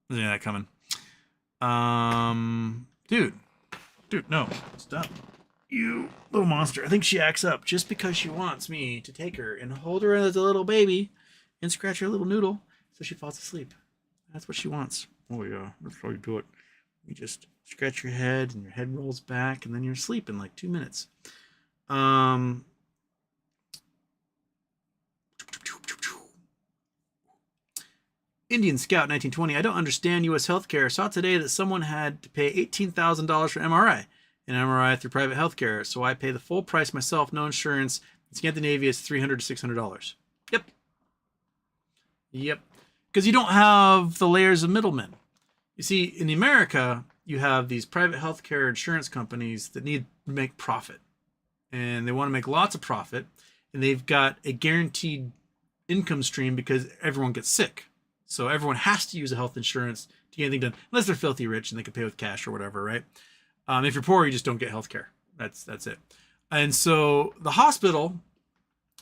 that coming. Dude, no, stop, you little monster. I think she acts up just because she wants me to take her and hold her as a little baby and scratch her little noodle so she falls asleep. That's what she wants. Oh yeah, that's how you do it. You just scratch your head and your head rolls back, and then you're asleep in like 2 minutes. Indian Scout 1920. I don't understand U.S. healthcare. Saw today that someone had to pay $18,000 for MRI. An MRI through private healthcare, so I pay the full price myself, no insurance. In Scandinavia, it's $300 to $600. Yep. Because you don't have the layers of middlemen. You see, in America, you have these private healthcare insurance companies that need to make profit. And they want to make lots of profit. And they've got a guaranteed income stream because everyone gets sick. So everyone has to use a health insurance to get anything done. Unless they're filthy rich and they can pay with cash or whatever, right? If you're poor, you just don't get healthcare. That's it. And so the hospital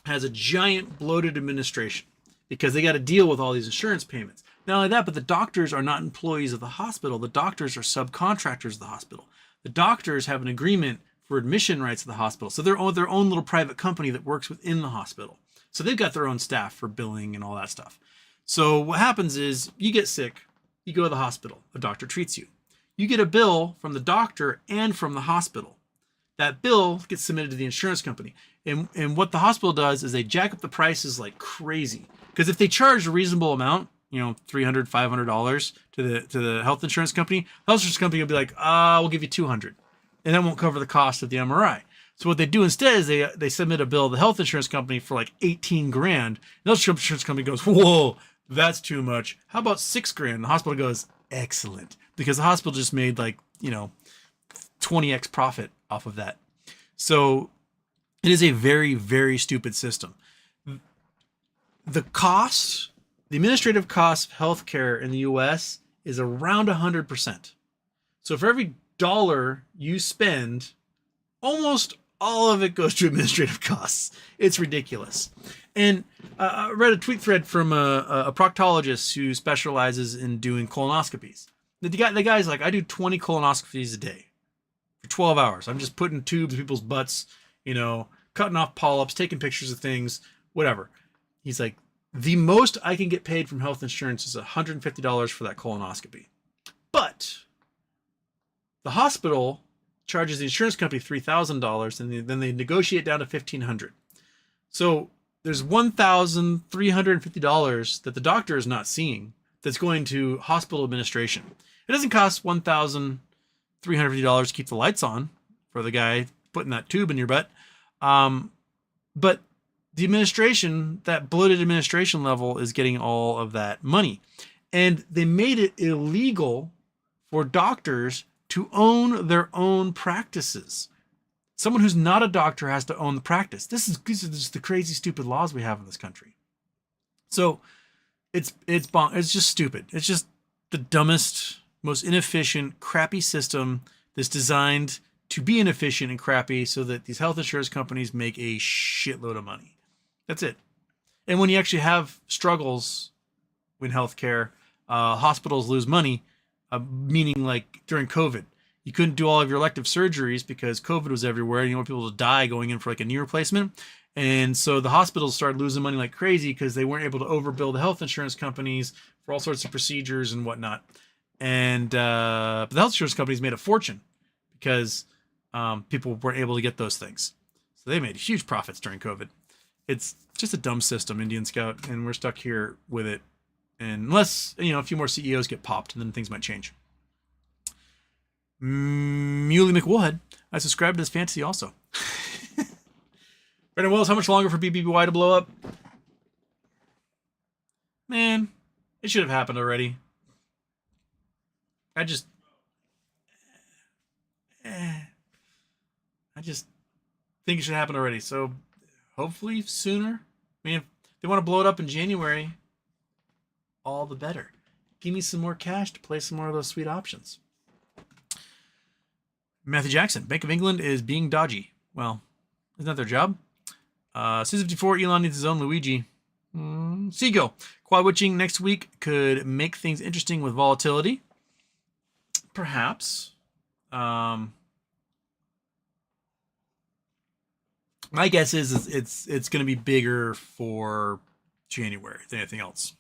has a giant bloated administration, because they got to deal with all these insurance payments. Not only that, but the doctors are not employees of the hospital. The doctors are subcontractors of the hospital. The doctors have an agreement for admission rights to the hospital. So they're their own little private company that works within the hospital. So they've got their own staff for billing and all that stuff. So what happens is you get sick, you go to the hospital, a doctor treats you. You get a bill from the doctor and from the hospital. That bill gets submitted to the insurance company. And what the hospital does is they jack up the prices like crazy. Because if they charge a reasonable amount, $300, $500 to the health insurance company, the health insurance company will be like, we'll give you $200. And that won't cover the cost of the MRI. So what they do instead is they submit a bill to the health insurance company for like $18,000. And the health insurance company goes, whoa, that's too much. How about $6,000? And the hospital goes, excellent. Because the hospital just made 20x profit off of that. So it is a very, very stupid system. The administrative cost of healthcare in the U.S. is around 100%. So for every dollar you spend, almost all of it goes to administrative costs. It's ridiculous. And I read a tweet thread from a proctologist who specializes in doing colonoscopies. The guy's like, I do 20 colonoscopies a day for 12 hours. I'm just putting tubes in people's butts, cutting off polyps, taking pictures of things, whatever. He's like, the most I can get paid from health insurance is $150 for that colonoscopy. But the hospital charges the insurance company $3,000, and then they negotiate down to $1,500. So there's $1,350 that the doctor is not seeing that's going to hospital administration. It doesn't cost $1,350 to keep the lights on for the guy putting that tube in your butt. But the administration, that bloated administration level, is getting all of that money. And they made it illegal for doctors to own their own practices. Someone who's not a doctor has to own the practice. These are just the crazy, stupid laws we have in this country. So it's just stupid. It's just the dumbest, most inefficient, crappy system that's designed to be inefficient and crappy so that these health insurance companies make a shitload of money. That's it. And when you actually have struggles in healthcare, hospitals lose money, meaning like during COVID, you couldn't do all of your elective surgeries because COVID was everywhere. You don't want people to die going in for like a knee replacement. And so the hospitals started losing money like crazy because they weren't able to overbill the health insurance companies for all sorts of procedures and whatnot. And but the health insurance companies made a fortune because people weren't able to get those things. So they made huge profits during COVID. It's just a dumb system, Indian Scout, and we're stuck here with it. And unless, a few more CEOs get popped, and then things might change. Muley McWoolhead, I subscribe to this fantasy also. Brandon Wells, how much longer for BBY to blow up? Man, it should have happened already. I just think it should happen already. So hopefully sooner. I mean, if they want to blow it up in January, all the better. Give me some more cash to play some more of those sweet options. Matthew Jackson, Bank of England is being dodgy. Well, isn't that their job? C54, Elon needs his own Luigi. Seago, quad witching next week could make things interesting with volatility. Perhaps. My guess is it's going to be bigger for January than anything else.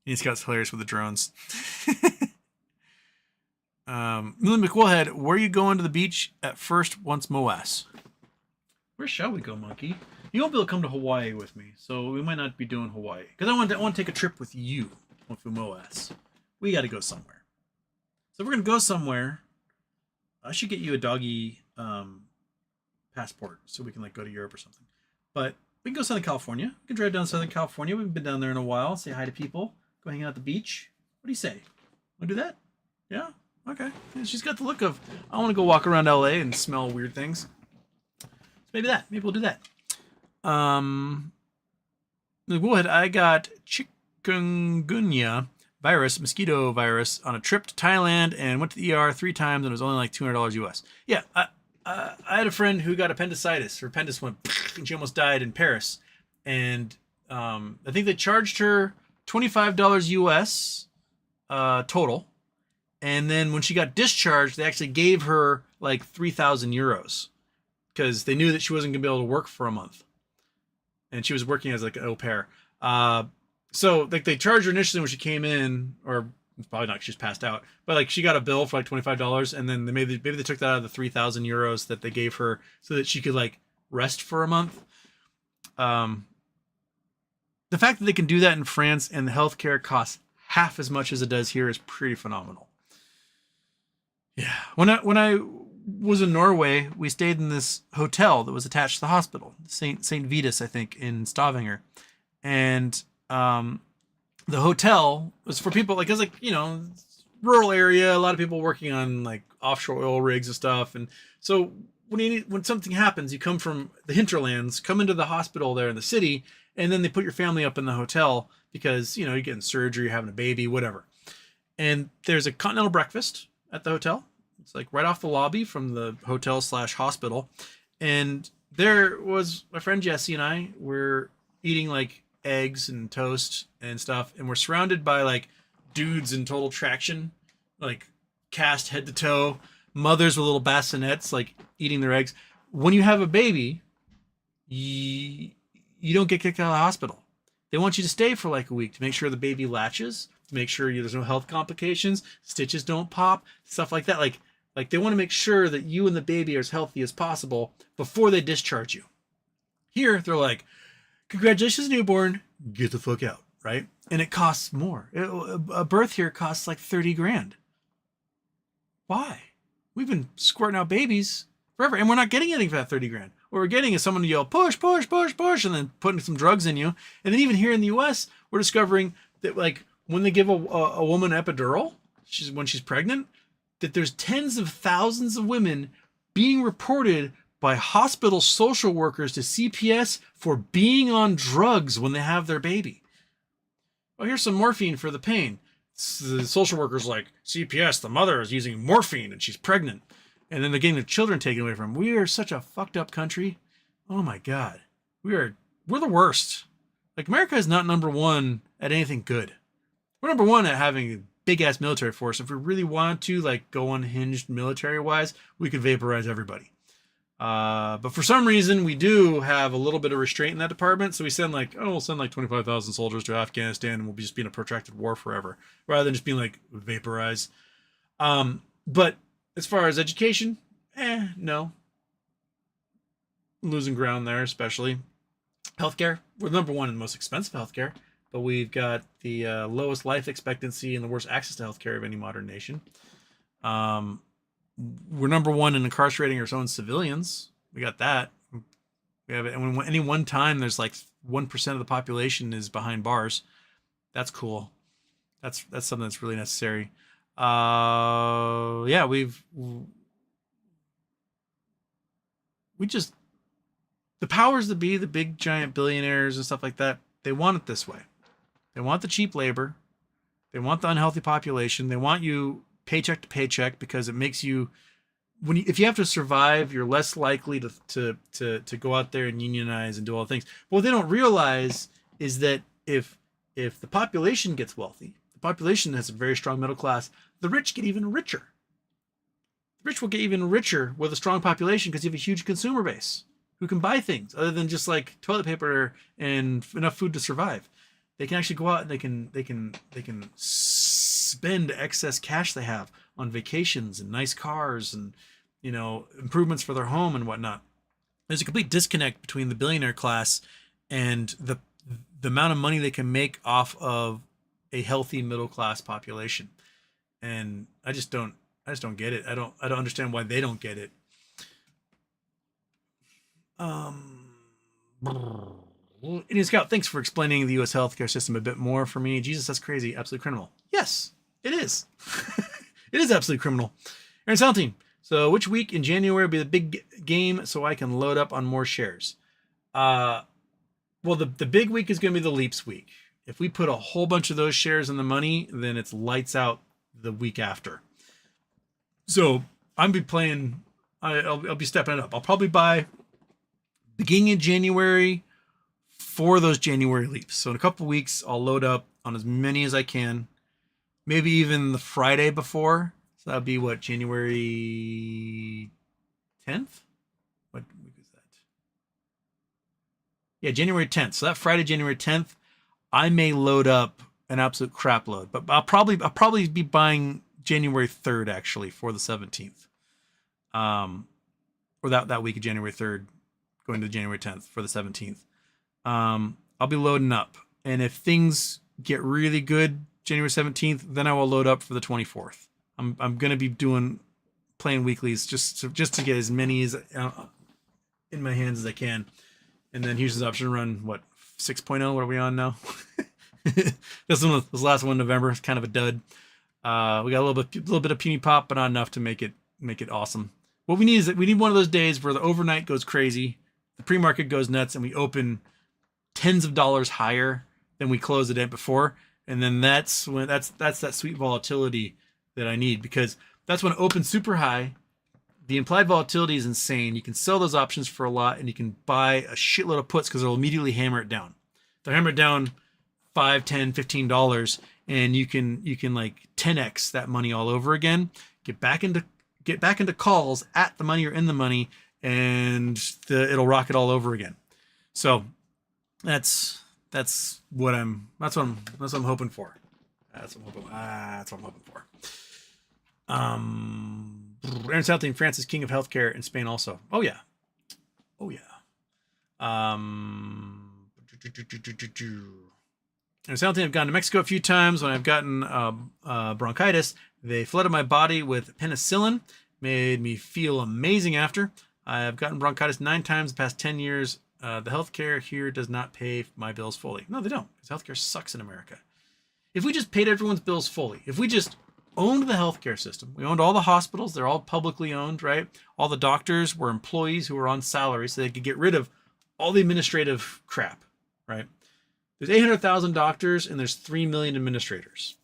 He's got hilarious with the drones. Millie McWoolhead, where are you going to the beach at first once MOAS? Where shall we go, Monkey? You won't be able to come to Hawaii with me, so we might not be doing Hawaii. Because I want to take a trip with you with MOAS. We got to go somewhere. So if we're going to go somewhere, I should get you a doggy passport so we can go to Europe or something. But we can go Southern California. We can drive down Southern California. We haven't been down there in a while. Say hi to people. Go hang out at the beach. What do you say? Want to do that? Yeah? Okay. Yeah, she's got the look of, I want to go walk around LA and smell weird things. So maybe that. Maybe we'll do that. I got chikungunya virus, mosquito virus, on a trip to Thailand and went to the ER 3 times and it was only like $200 US. Yeah, I had a friend who got appendicitis. Her appendix went and she almost died in Paris. And I think they charged her $25 US total. And then when she got discharged, they actually gave her like 3,000 euros because they knew that she wasn't going to be able to work for a month. And she was working as like an au pair. So like they charged her initially when she came in, or probably not, she just passed out. But like she got a bill for like $25, and then maybe they took that out of the 3,000 euros that they gave her so that she could like rest for a month. The fact that they can do that in France and the healthcare costs half as much as it does here is pretty phenomenal. Yeah, when I was in Norway, we stayed in this hotel that was attached to the hospital, Saint Vitus, I think, in Stavanger, and the hotel was for people like, it was like, rural area, a lot of people working on like offshore oil rigs and stuff, and so when something happens, you come from the hinterlands, come into the hospital there in the city, and then they put your family up in the hotel because you're getting surgery, you're having a baby, whatever, and there's a continental breakfast at the hotel. It's like right off the lobby from the hotel / hospital. And there was my friend Jesse and I were eating like eggs and toast and stuff. And we're surrounded by like dudes in total traction, like cast head to toe, mothers with little bassinets, like eating their eggs. When you have a baby, you don't get kicked out of the hospital. They want you to stay for like a week to make sure the baby latches, to make sure there's no health complications, stitches don't pop, stuff like that. Like they want to make sure that you and the baby are as healthy as possible before they discharge you. Here, they're like, congratulations, newborn, get the fuck out, right? And it costs more. A birth here costs like 30 grand. Why? We've been squirting out babies forever, and we're not getting anything for that 30 grand. What we're getting is someone to yell, push, push, push, push, and then putting some drugs in you. And then even here in the US, we're discovering that like when they give a woman epidural, when she's pregnant, that there's tens of thousands of women being reported by hospital social workers to CPS for being on drugs when they have their baby. Well, here's some morphine for the pain. The social worker's like, CPS, the mother is using morphine and she's pregnant. And then they're getting their children taken away from them. We are such a fucked up country. Oh my God. We're the worst. Like America is not number one at anything good. We're number one at having big ass military force. If we really wanted to like go unhinged military wise, we could vaporize everybody. But for some reason, we do have a little bit of restraint in that department. So we send we'll send like 25,000 soldiers to Afghanistan, and we'll be just be in a protracted war forever, rather than just being like vaporize. But as far as education, no. Losing ground there, especially healthcare. We're number one in the most expensive healthcare, but we've got the lowest life expectancy and the worst access to healthcare of any modern nation. We're number one in incarcerating our own civilians. We got that. We have it, and when any one time there's like 1% of the population is behind bars. That's cool. That's something that's really necessary. Yeah, we just, the powers that be, the big giant billionaires and stuff like that, they want it this way. They want the cheap labor. They want the unhealthy population. They want you paycheck to paycheck because it makes you, if you have to survive, you're less likely to go out there and unionize and do all the things. But what they don't realize is that if the population gets wealthy, the population has a very strong middle class, the rich get even richer. The rich will get even richer with a strong population because you have a huge consumer base who can buy things other than just like toilet paper and enough food to survive. They can actually go out and they can spend excess cash they have on vacations and nice cars and, you know, improvements for their home and whatnot. There's a complete disconnect between the billionaire class and the amount of money they can make off of a healthy middle class population. And I just don't get it. I don't understand why they don't get it. Indian Scout, thanks for explaining the U.S. healthcare system a bit more for me. Jesus, that's crazy. Absolutely criminal. Yes, it is. It is absolutely criminal. Aaron Sound Team. So which week in January will be the big game so I can load up on more shares? Well, the big week is going to be the Leaps week. If we put a whole bunch of those shares in the money, then it's lights out the week after. So I'll be playing, I'll be stepping it up. I'll probably buy beginning of January for those January leaps. So in a couple weeks, I'll load up on as many as I can, maybe even the Friday before. So that'll be what, January 10th? What week is that? Yeah, January 10th. So that Friday, January 10th, I may load up an absolute crap load, but I'll probably be buying January 3rd actually for the 17th. Or that week of January 3rd, going to January 10th for the 17th. I'll be loading up, and if things get really good January 17th, then I will load up for the 24th. I'm going to be playing weeklies just to get as many as in my hands as I can. And then Houston's option run, what, 6.0? What are we on now? This last one in November is kind of a dud. We got a little bit of puny pop, but not enough to make it awesome. What we need is that we need one of those days where the overnight goes crazy, the pre-market goes nuts, and we open tens of dollars higher than we closed the day before. And then that's that sweet volatility that I need, because that's when it opens super high. The implied volatility is insane. You can sell those options for a lot, and you can buy a shitload of puts because they'll immediately hammer it down. They'll hammer it down $5, $10, $15, and you can like 10x that money all over again. Get back into calls at the money or in the money, and it'll rock it all over again. So that's what I'm hoping for. That's what I'm hoping for. Aaron Southing, France is king of healthcare in Spain also. Oh yeah. Aaron Southing, I've gone to Mexico a few times. When I've gotten bronchitis, they flooded my body with penicillin, made me feel amazing after. I've gotten bronchitis 9 times the past 10 years. The healthcare here does not pay my bills fully. No, they don't, because healthcare sucks in America. If we just paid everyone's bills fully, if we just owned the healthcare system, we owned all the hospitals, they're all publicly owned, right? All the doctors were employees who were on salary, so they could get rid of all the administrative crap, right? There's 800,000 doctors and there's 3 million administrators.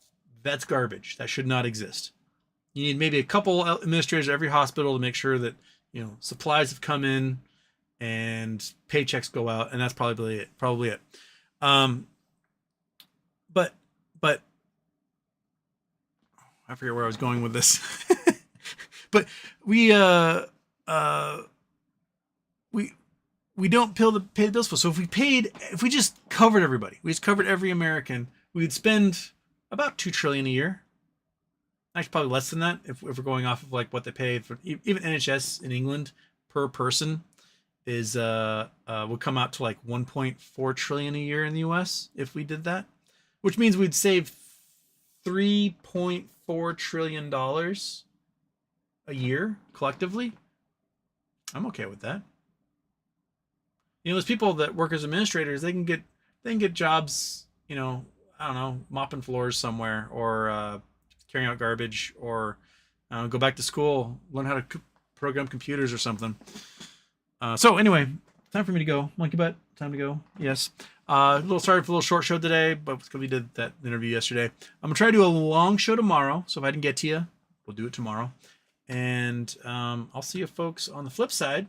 That's garbage. That should not exist. You need maybe a couple administrators at every hospital to make sure that, you know, supplies have come in and paychecks go out, and that's probably it. But I forget where I was going with this. But we don't pay the bills for. So if we just covered everybody, we just covered every American, we'd spend about $2 trillion a year. Actually, probably less than that if we're going off of like what they pay for. Even NHS in England per person is would come out to like 1.4 trillion a year in the US if we did that, which means we'd save $3.4 trillion a year collectively. I'm okay with that. You know, those people that work as administrators, they can get jobs, you know, I don't know, mopping floors somewhere, or carrying out garbage, or go back to school, learn how to program computers or something. So anyway, time for me to go. Monkey butt, time to go. Yes. A little sorry for a little short show today, but because we did that interview yesterday. I'm gonna try to do a long show tomorrow. So if I didn't get to you, we'll do it tomorrow. And I'll see you folks on the flip side.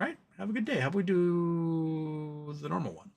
All right. Have a good day. How about we do the normal one?